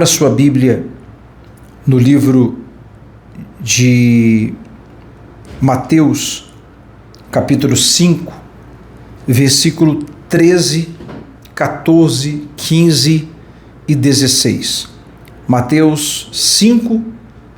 Abra sua Bíblia no livro de Mateus, capítulo 5, versículo 13, 14, 15 e 16. Mateus 5,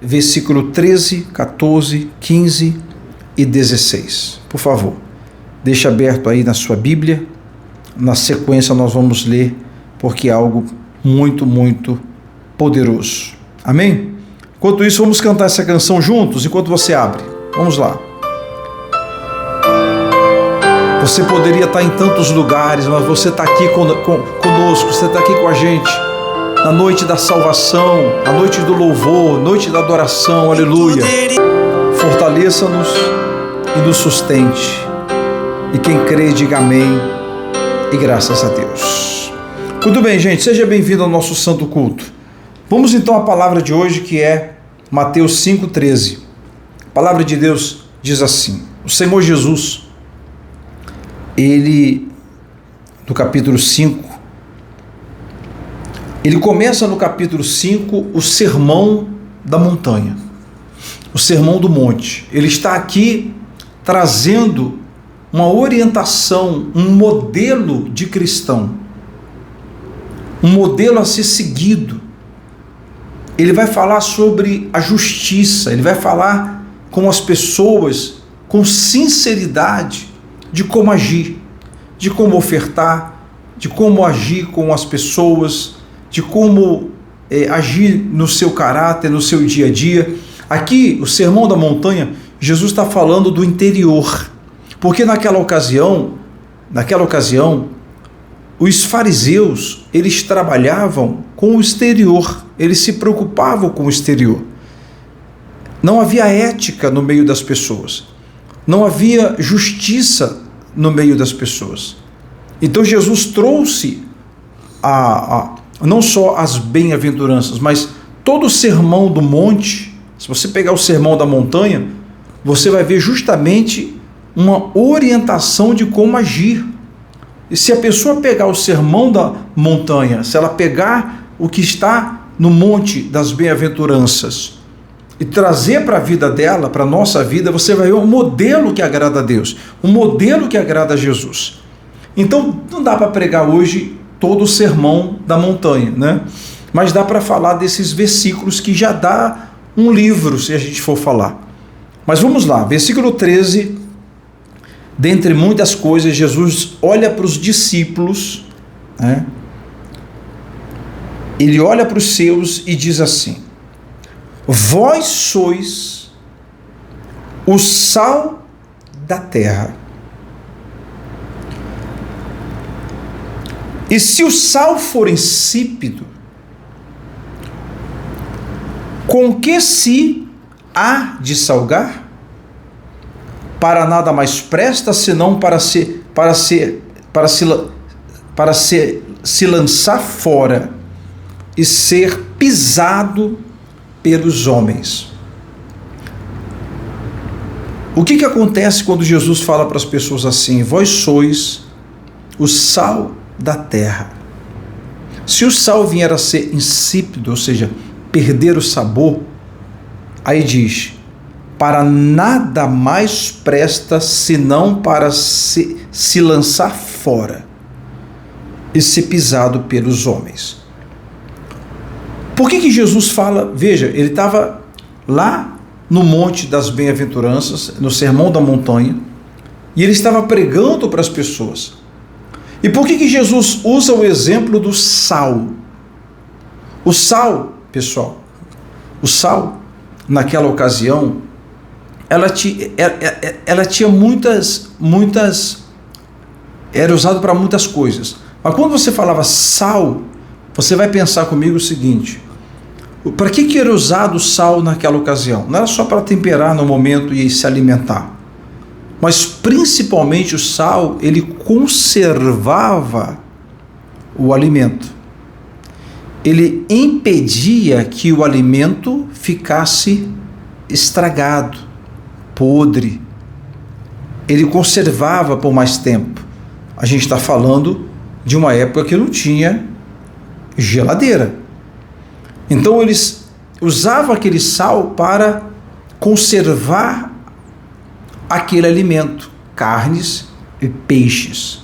versículo 13, 14, 15 e 16. Por favor, deixa aberto aí na sua Bíblia. Na sequência nós vamos ler, porque é algo muito poderoso. Amém? Enquanto isso, vamos cantar essa canção juntos, enquanto você abre. Vamos lá. Você poderia estar em tantos lugares, mas você está aqui conosco, você está aqui com a gente, na noite da salvação, na noite do louvor, noite da adoração, aleluia. Fortaleça-nos e nos sustente. E quem crê, diga amém e graças a Deus. Muito bem, gente, seja bem-vindo ao nosso santo culto. Vamos então à palavra de hoje, que é Mateus 5,13. A palavra de Deus diz assim: o Senhor Jesus, ele, no capítulo 5, ele começa no capítulo 5 o sermão da montanha, o sermão do monte. Ele está aqui trazendo uma orientação, um modelo de cristão, um modelo a ser seguido. Ele vai falar sobre a justiça, ele vai falar com as pessoas com sinceridade de como agir, de como ofertar, de como agir com as pessoas, de como agir no seu caráter, no seu dia a dia. Aqui, o Sermão da Montanha, Jesus está falando do interior, porque naquela ocasião, os fariseus, eles trabalhavam com o exterior, eles se preocupavam com o exterior. Não havia ética no meio das pessoas, não havia justiça no meio das pessoas. Então Jesus trouxe não só as bem-aventuranças, mas todo o sermão do monte. Se você pegar o sermão da montanha, você vai ver justamente uma orientação de como agir. E se a pessoa pegar o sermão da montanha, se ela pegar o que está no monte das bem-aventuranças e trazer para a vida dela, para a nossa vida, você vai ver um modelo que agrada a Deus, um modelo que agrada a Jesus. Então, não dá para pregar hoje todo o sermão da montanha, né? Mas dá para falar desses versículos que já dá um livro, se a gente for falar. Mas vamos lá, versículo 13, dentre muitas coisas, Jesus olha para os discípulos, né? Ele olha para os seus e diz assim: vós sois o sal da terra. E se o sal for insípido, com que se há de salgar? Para nada mais presta, senão para se lançar fora e ser pisado pelos homens. O que acontece quando Jesus fala para as pessoas assim: vós sois o sal da terra? Se o sal vier a ser insípido, ou seja, perder o sabor, aí diz: para nada mais presta, senão para se lançar fora e ser pisado pelos homens. Por que Jesus fala? Veja, ele estava lá no Monte das Bem-aventuranças, no Sermão da Montanha, e ele estava pregando para as pessoas. E por que Jesus usa o exemplo do sal? O sal, pessoal, o sal, naquela ocasião, ela tinha muitas, era usado para muitas coisas. Mas quando você falava sal, você vai pensar comigo o seguinte: para que era usado o sal naquela ocasião? Não era só para temperar no momento e se alimentar, mas principalmente o sal, ele conservava o alimento. Ele impedia que o alimento ficasse estragado, podre. Ele conservava por mais tempo. A gente está falando de uma época que não tinha geladeira. Então eles usavam aquele sal para conservar aquele alimento, carnes e peixes,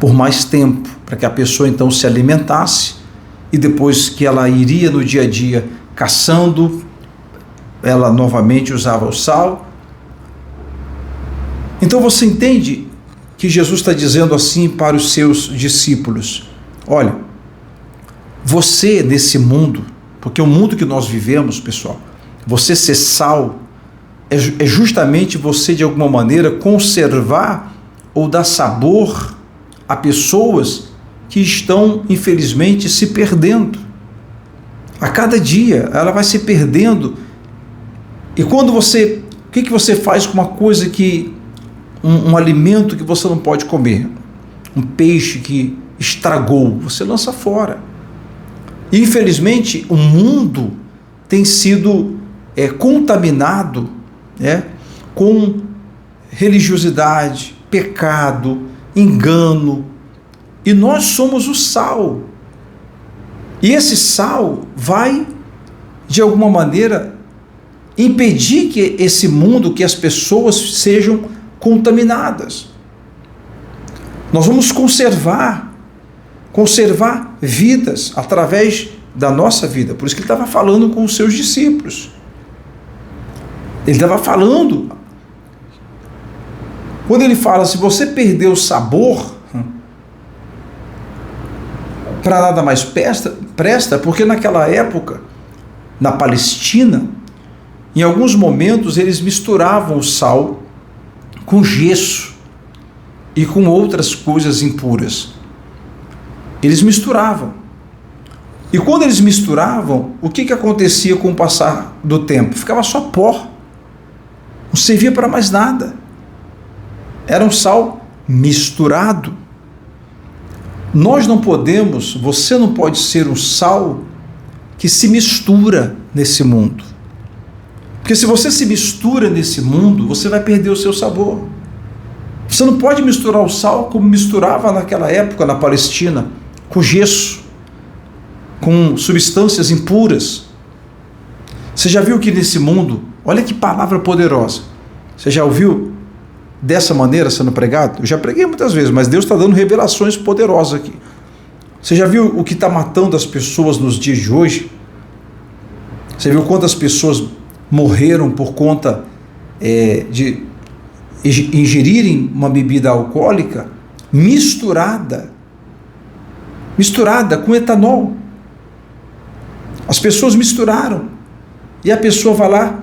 por mais tempo, para que a pessoa então se alimentasse, e depois que ela iria no dia a dia caçando, ela novamente usava o sal. Então você entende que Jesus está dizendo assim para os seus discípulos: olha, você nesse mundo, porque o mundo que nós vivemos, pessoal, você ser sal é justamente você de alguma maneira conservar ou dar sabor a pessoas que estão infelizmente se perdendo. A cada dia ela vai se perdendo. E quando você, o que você faz com uma coisa que um alimento que você não pode comer, um peixe que estragou, você lança fora. E infelizmente o mundo tem sido contaminado com religiosidade, pecado, engano, e nós somos o sal. E esse sal vai, de alguma maneira, impedir que esse mundo, que as pessoas sejam contaminadas. Nós vamos conservar vidas através da nossa vida. Por isso que ele estava falando com os seus discípulos. Ele estava falando, quando ele fala, se você perder o sabor, para nada mais presta, porque naquela época, na Palestina, em alguns momentos eles misturavam o sal com gesso e com outras coisas impuras. Eles misturavam. E quando eles misturavam, o que acontecia com o passar do tempo? Ficava só pó. Não servia para mais nada. Era um sal misturado. Nós não podemos, você não pode ser um sal que se mistura nesse mundo. Porque se você se mistura nesse mundo, você vai perder o seu sabor. Você não pode misturar o sal como misturava naquela época na Palestina, com gesso, com substâncias impuras. Você já viu que nesse mundo, olha que palavra poderosa, você já ouviu dessa maneira sendo pregado? Eu já preguei muitas vezes, mas Deus está dando revelações poderosas aqui. Você já viu o que está matando as pessoas nos dias de hoje? Você viu quantas pessoas morreram por conta de ingerirem uma bebida alcoólica misturada com etanol? As pessoas misturaram, e a pessoa vai lá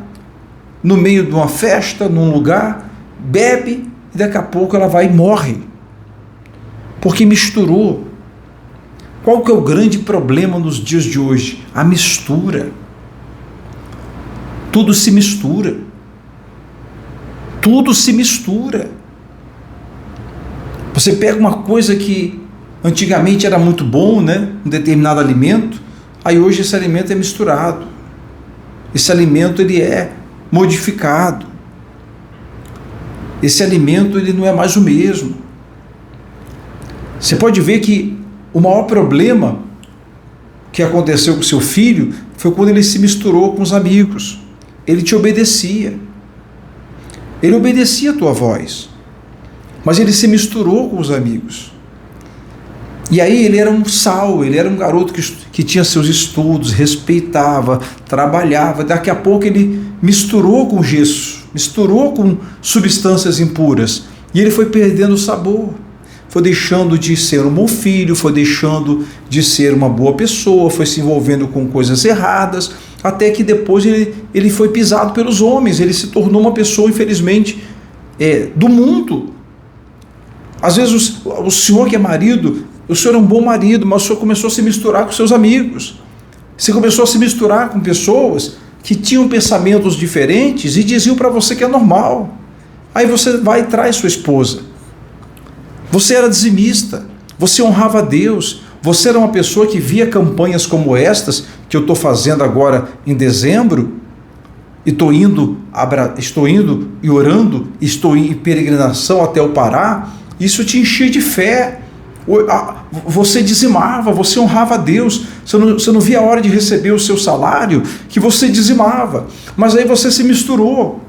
no meio de uma festa, num lugar, bebe, e daqui a pouco ela vai e morre, porque misturou. Qual que é o grande problema nos dias de hoje? A mistura. Tudo se mistura. Tudo se mistura. Você pega uma coisa que antigamente era muito bom, um determinado alimento, aí hoje esse alimento é misturado. Esse alimento ele é modificado. Esse alimento ele não é mais o mesmo. Você pode ver que o maior problema que aconteceu com seu filho foi quando ele se misturou com os amigos. Ele te obedecia. Ele obedecia a tua voz. Mas ele se misturou com os amigos. E aí ele era um sal, ele era um garoto que tinha seus estudos, respeitava, trabalhava. Daqui a pouco ele misturou com gesso, misturou com substâncias impuras. E ele foi perdendo o sabor. Foi deixando de ser um bom filho, foi deixando de ser uma boa pessoa, foi se envolvendo com coisas erradas, até que depois ele foi pisado pelos homens, ele se tornou uma pessoa, infelizmente, do mundo. Às vezes o senhor que é marido, o senhor é um bom marido, mas o senhor começou a se misturar com seus amigos. Você começou a se misturar com pessoas que tinham pensamentos diferentes e diziam para você que é normal. Aí você vai e traz sua esposa. Você era dizimista, você honrava a Deus, você era uma pessoa que via campanhas como estas, que eu estou fazendo agora em dezembro, e estou indo e orando, estou em peregrinação até o Pará. Isso te enchia de fé, Você dizimava, você honrava a Deus, você não via a hora de receber o seu salário, que você dizimava, mas aí você se misturou.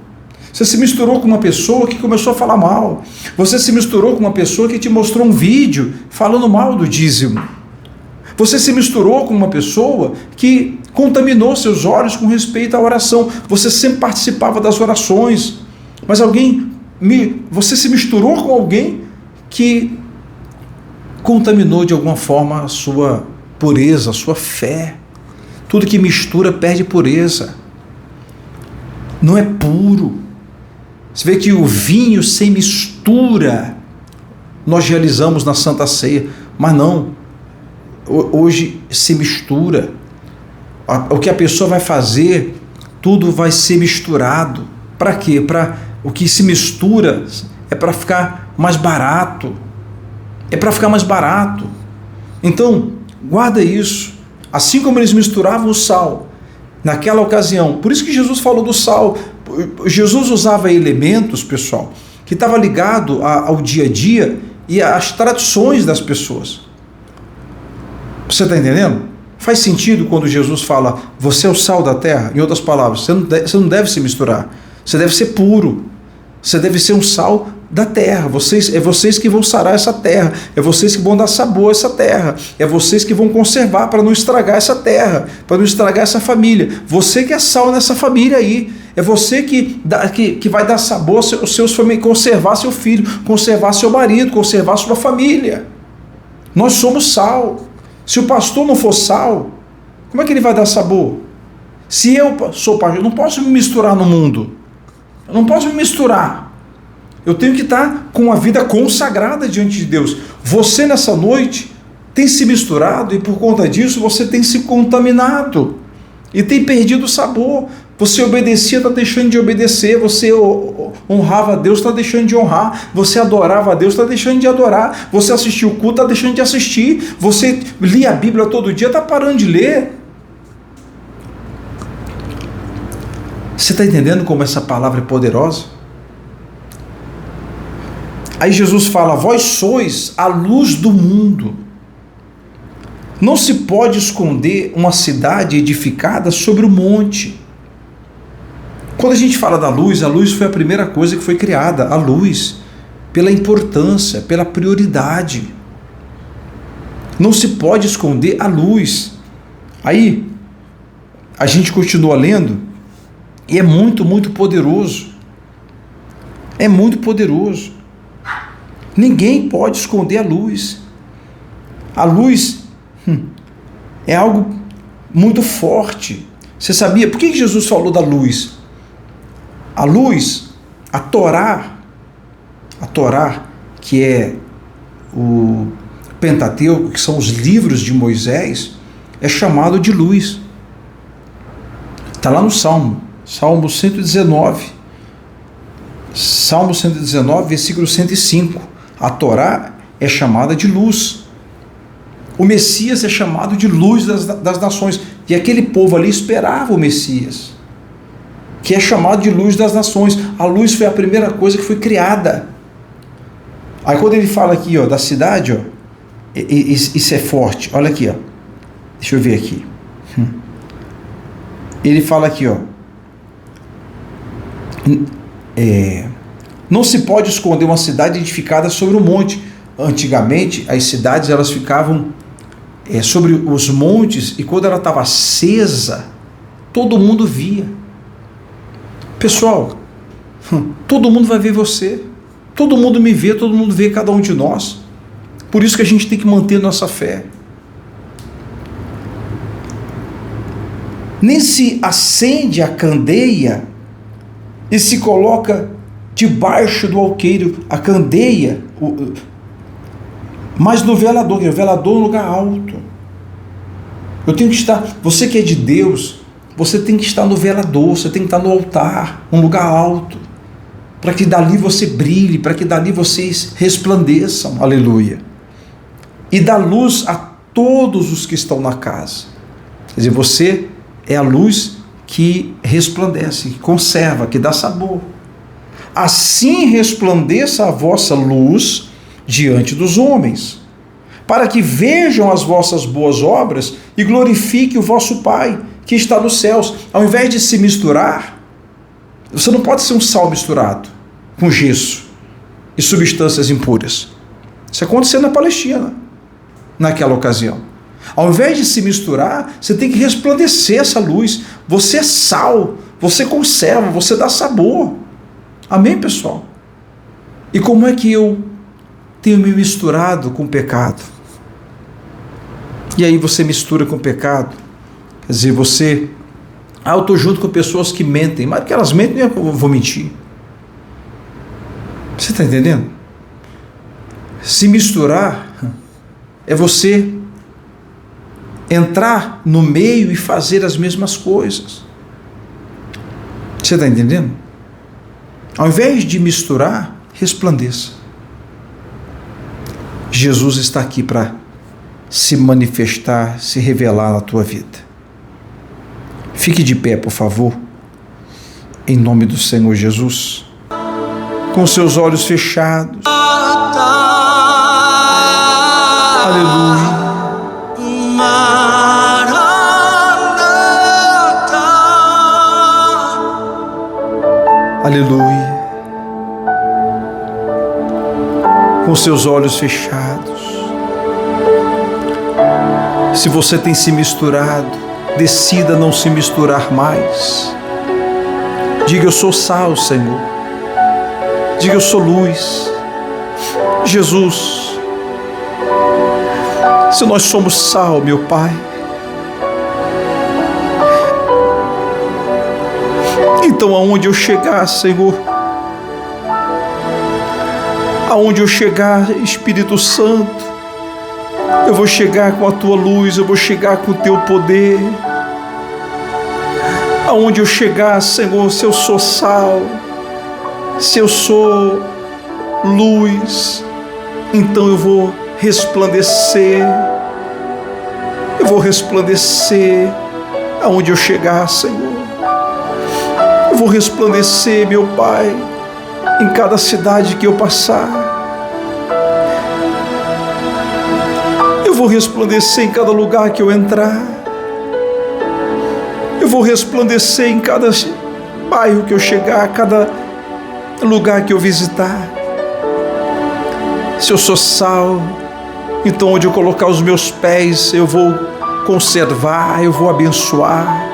Você se misturou com uma pessoa que começou a falar mal. Você se misturou com uma pessoa que te mostrou um vídeo falando mal do dízimo. Você se misturou com uma pessoa que contaminou seus olhos com respeito à oração. Você sempre participava das orações, mas você se misturou com alguém que contaminou de alguma forma a sua pureza, a sua fé. Tudo que mistura perde pureza. Não é puro. Você vê que o vinho sem mistura nós realizamos na Santa Ceia, mas não. Hoje se mistura. O que a pessoa vai fazer, tudo vai ser misturado. Para quê? O que se mistura é para ficar mais barato. É para ficar mais barato. Então, guarda isso. Assim como eles misturavam o sal naquela ocasião, por isso que Jesus falou do sal. Jesus usava elementos, pessoal, que estava ligado ao dia a dia e às tradições das pessoas. Você está entendendo? Faz sentido quando Jesus fala, você é o sal da terra? Em outras palavras, você não deve se misturar. Você deve ser puro. Você deve ser um sal da terra. É vocês que vão sarar essa terra. É vocês que vão dar sabor a essa terra. É vocês que vão conservar para não estragar essa terra, para não estragar essa família. Você que é sal nessa família aí. É você que vai dar sabor aos seus familiares, conservar seu filho, conservar seu marido, conservar sua família. Nós somos sal. Se o pastor não for sal, como é que ele vai dar sabor? Se eu sou pastor, eu não posso me misturar no mundo. Eu não posso me misturar. Eu tenho que estar com a vida consagrada diante de Deus. Você nessa noite tem se misturado e por conta disso você tem se contaminado e tem perdido o sabor. Você obedecia, está deixando de obedecer. Você honrava a Deus, está deixando de honrar. Você adorava a Deus, está deixando de adorar. Você assistia o culto, está deixando de assistir. Você lia a Bíblia todo dia, está parando de ler. Você está entendendo como essa palavra é poderosa? Aí Jesus fala, vós sois a luz do mundo. Não se pode esconder uma cidade edificada sobre o monte. Quando a gente fala da luz, a luz foi a primeira coisa que foi criada, a luz, pela importância, pela prioridade. Não se pode esconder a luz. Aí, a gente continua lendo, e é muito, muito poderoso. É muito poderoso. Ninguém pode esconder a luz. A luz é algo muito forte. Você sabia? Por que Jesus falou da luz? A luz, a Torá, que é o Pentateuco, que são os livros de Moisés, é chamado de luz. Está lá no Salmo 119. Salmo 119, versículo 105. A Torá é chamada de luz. O Messias é chamado de luz das nações. E aquele povo ali esperava o Messias, que é chamado de luz das nações. A luz foi a primeira coisa que foi criada. Aí quando ele fala aqui, ó, da cidade, ó, isso é forte. Olha aqui, ó. Deixa eu ver aqui. Ele fala aqui, ó. Não se pode esconder uma cidade edificada sobre um monte. Antigamente, as cidades elas ficavam sobre os montes, e quando ela estava acesa, todo mundo via. Pessoal, todo mundo vai ver você, todo mundo me vê, todo mundo vê cada um de nós. Por isso que a gente tem que manter nossa fé. Nem se acende a candeia e se coloca debaixo do alqueire, a candeia, mas no velador, o velador é um lugar alto. Eu tenho que estar, você que é de Deus, você tem que estar no velador, você tem que estar no altar, um lugar alto, para que dali você brilhe, para que dali vocês resplandeçam, aleluia, e dá luz a todos os que estão na casa. Quer dizer, você é a luz que resplandece, que conserva, que dá sabor. Assim resplandeça a vossa luz diante dos homens, para que vejam as vossas boas obras e glorifique o vosso Pai que está nos céus. Ao invés de se misturar, você não pode ser um sal misturado com gesso e substâncias impuras. Isso aconteceu na Palestina, naquela ocasião. Ao invés de se misturar, você tem que resplandecer essa luz. Você é sal, você conserva, você dá sabor. Amém, pessoal? E como é que eu tenho me misturado com o pecado? E aí você mistura com o pecado. Quer dizer, você... eu estou junto com pessoas que mentem, mas porque elas mentem, eu vou mentir. Você está entendendo? Se misturar é você entrar no meio e fazer as mesmas coisas. Você está entendendo? Ao invés de misturar, resplandeça. Jesus está aqui para se manifestar, se revelar na tua vida. Fique de pé, por favor, em nome do Senhor Jesus, com seus olhos fechados. Aleluia. Aleluia. Com seus olhos fechados. Se você tem se misturado, decida não se misturar mais. Diga: eu sou sal, Senhor. Diga: eu sou luz. Jesus, se nós somos sal, meu Pai, então aonde eu chegar, Senhor, aonde eu chegar, Espírito Santo, eu vou chegar com a tua luz, eu vou chegar com o teu poder. Aonde eu chegar, Senhor, se eu sou sal, se eu sou luz, então eu vou resplandecer. Eu vou resplandecer aonde eu chegar, Senhor. Eu vou resplandecer, meu Pai, em cada cidade que eu passar. Eu vou resplandecer em cada lugar que eu entrar. Eu vou resplandecer em cada bairro que eu chegar, cada lugar que eu visitar. Se eu sou sal, então onde eu colocar os meus pés, eu vou conservar, eu vou abençoar,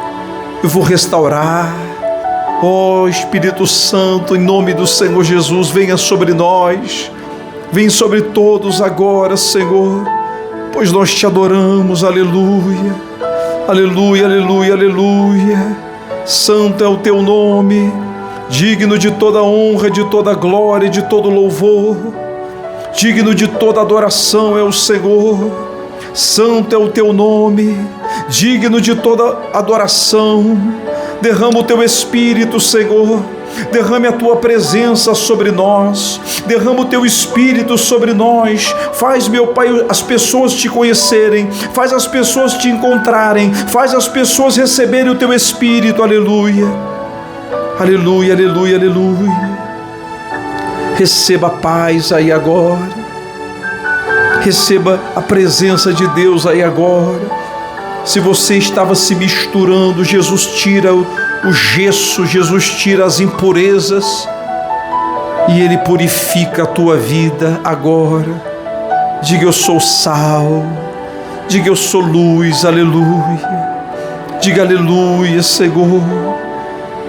eu vou restaurar. Ó Espírito Santo, em nome do Senhor Jesus, venha sobre nós, vem sobre todos agora, Senhor, pois nós te adoramos. Aleluia, aleluia, aleluia, aleluia. Santo é o teu nome, digno de toda honra, de toda glória, de todo louvor, digno de toda adoração é o Senhor. Santo é o teu nome, digno de toda adoração. Derrama o teu Espírito, Senhor. Derrame a tua presença sobre nós. Derrama o teu Espírito sobre nós. Faz, meu Pai, as pessoas te conhecerem. Faz as pessoas te encontrarem. Faz as pessoas receberem o teu Espírito. Aleluia. Aleluia, aleluia, aleluia. Receba a paz aí agora. Receba a presença de Deus aí agora. Se você estava se misturando, Jesus tira o gesso, Jesus tira as impurezas e Ele purifica a tua vida agora. Diga: eu sou sal. Diga: eu sou luz. Aleluia. Diga: aleluia, Senhor.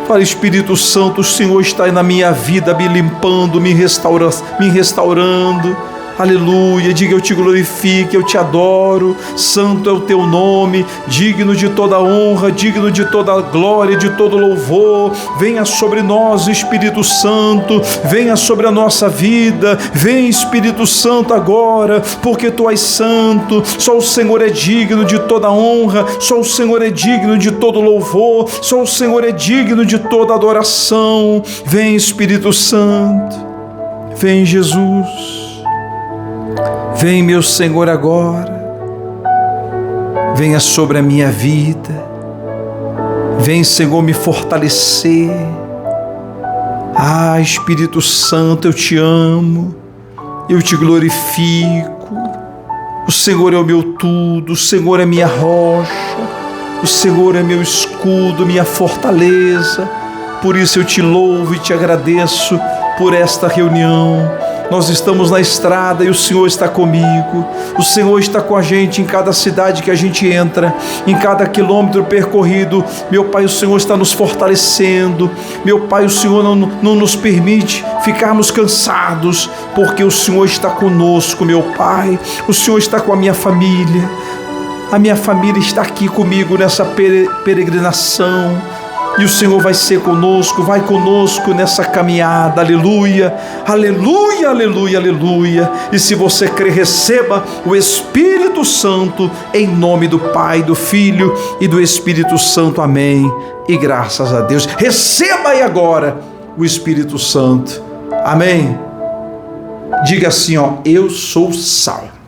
Fala: Espírito Santo, o Senhor está aí na minha vida, me limpando, me restaurando. Aleluia. Diga: eu te glorifico, eu te adoro. Santo é o teu nome, digno de toda honra, digno de toda glória, de todo louvor. Venha sobre nós, Espírito Santo, venha sobre a nossa vida. Vem, Espírito Santo, agora, porque tu és santo. Só o Senhor é digno de toda honra, só o Senhor é digno de todo louvor, só o Senhor é digno de toda adoração. Vem, Espírito Santo, vem, Jesus. Vem, meu Senhor, agora. Venha sobre a minha vida. Vem, Senhor, me fortalecer. Ah, Espírito Santo, eu te amo. Eu te glorifico. O Senhor é o meu tudo, o Senhor é minha rocha, o Senhor é meu escudo, minha fortaleza. Por isso eu te louvo e te agradeço por esta reunião. Nós estamos na estrada e o Senhor está comigo. O Senhor está com a gente em cada cidade que a gente entra, em cada quilômetro percorrido. Meu Pai, o Senhor está nos fortalecendo. Meu Pai, o Senhor não nos permite ficarmos cansados, porque o Senhor está conosco, meu Pai. O Senhor está com a minha família. A minha família está aqui comigo nessa peregrinação. E o Senhor vai ser conosco, vai conosco nessa caminhada, aleluia, aleluia, aleluia, aleluia. E se você crer, receba o Espírito Santo, em nome do Pai, do Filho e do Espírito Santo, amém. E graças a Deus, receba aí agora o Espírito Santo, amém. Diga assim, ó: eu sou sal.